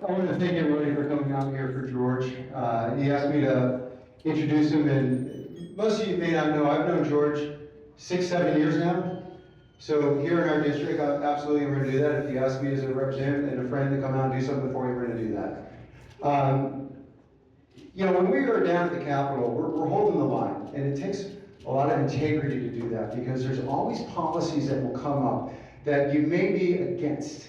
I want to thank everybody for coming out here for George. He asked me to introduce him, and most of you may not know, I've known George 6, 7 years now. So here in our district, I absolutely am going to do that. If you ask me as a representative and a friend to come out and do something for you, we're going to do that. You know, when we are down at the Capitol, we're holding the line, and it takes a lot of integrity to do that because there's always policies that will come up that you may be against,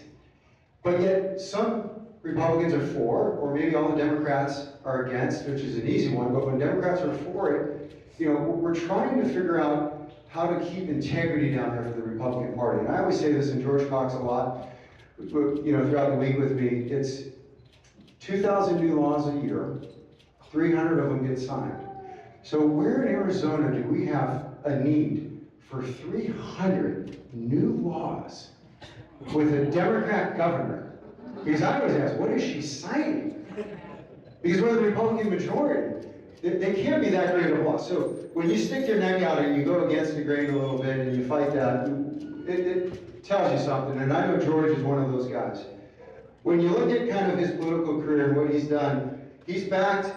but yet some Republicans are for, or maybe all the Democrats are against, which is an easy one, but when Democrats are for it, you know, we're trying to figure out how to keep integrity down there for the Republican Party. And I always say this, and George talks a lot, you know, throughout the week with me, it's 2,000 new laws a year, 300 of them get signed. So where in Arizona do we have a need for 300 new laws with a Democrat governor? Because I always ask, what is she signing? Because we're the Republican majority. They can't be that great of law. So when you stick your neck out and you go against the grain a little bit and you fight that, it tells you something. And I know George is one of those guys. When you look at kind of his political career and what he's done, he's backed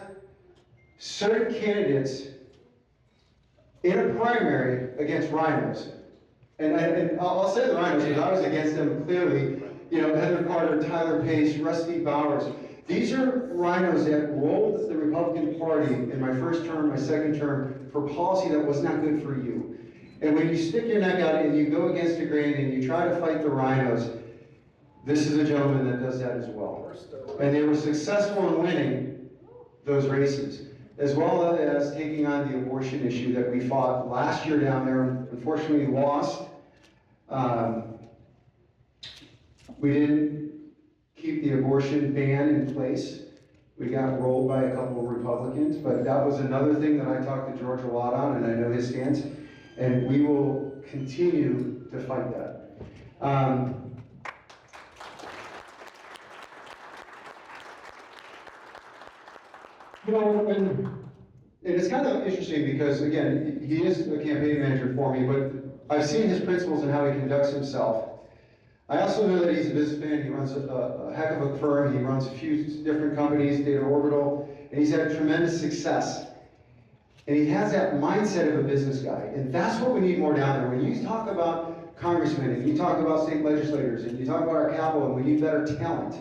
certain candidates in a primary against rhinos. And I'll say the rhinos because I was against them clearly. You know, Heather Carter, Tyler Pace, Rusty Bowers. These are rhinos that rolled the Republican Party in my first term, my second term, for policy that was not good for you. And when you stick your neck out and you go against the grain and you try to fight the rhinos, this is a gentleman that does that as well. And they were successful in winning those races, as well as taking on the abortion issue that we fought last year down there, unfortunately lost. We didn't keep the abortion ban in place. We got rolled by a couple of Republicans, but that was another thing that I talked to George a lot on, and I know his stance, and we will continue to fight that. You know, and it's kind of interesting because, again, he is a campaign manager for me, but I've seen his principles and how he conducts himself. I also know that he's a businessman. He runs a heck of a firm. He runs a few different companies, Data Orbital, and he's had tremendous success. And he has that mindset of a business guy, and that's what we need more down there. When you talk about congressmen, and you talk about state legislators, and you talk about our capital, and we need better talent,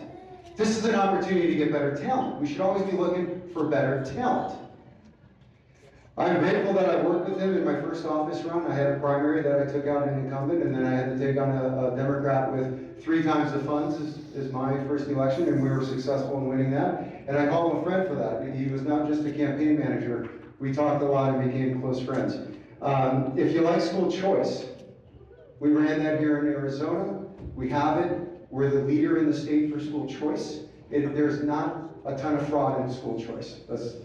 this is an opportunity to get better talent. We should always be looking for better talent. I'm grateful that I worked with him in my first office run. I had a primary that I took out an incumbent, and then I had to take on a Democrat with 3 times the funds as my first election, and we were successful in winning that. And I call him a friend for that. He was not just a campaign manager. We talked a lot and became close friends. If you like school choice, we ran that here in Arizona. We have it. We're the leader in the state for school choice. There's not a ton of fraud in school choice. Let's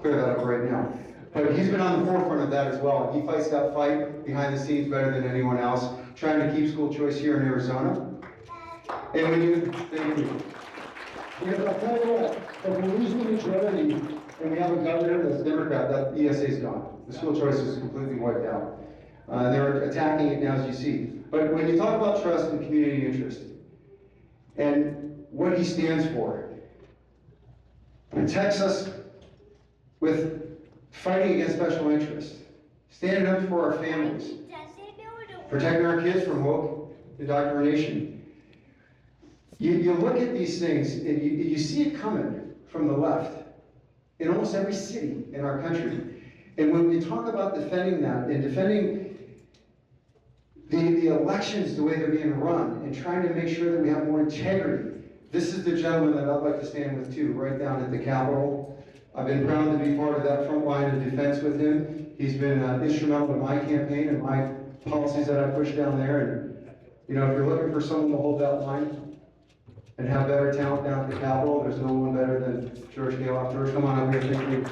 clear that up right now. But he's been on the forefront of that as well. He fights that fight behind the scenes better than anyone else, trying to keep school choice here in Arizona. And when you, thank you. Because I'll tell you what, if we lose the majority and we have a governor that's Democrat, that ESA is gone. The school choice is completely wiped out. They're attacking it now, as you see. But when you talk about trust and community interest, and what he stands for, protects us with fighting against special interests, standing up for our families, protecting our kids from woke indoctrination. You look at these things and you see it coming from the left in almost every city in our country. And when we talk about defending that and defending the elections the way they're being run and trying to make sure that we have more integrity, this is the gentleman that I'd like to stand with too, right down at the Capitol. I've been proud to be part of that front line of defense with him. He's been instrumental in my campaign and my policies that I push down there. And you know, if you're looking for someone to hold that line and have better talent down at the Capitol, there's no one better than George Khalaf. George, come on up here. Thank you.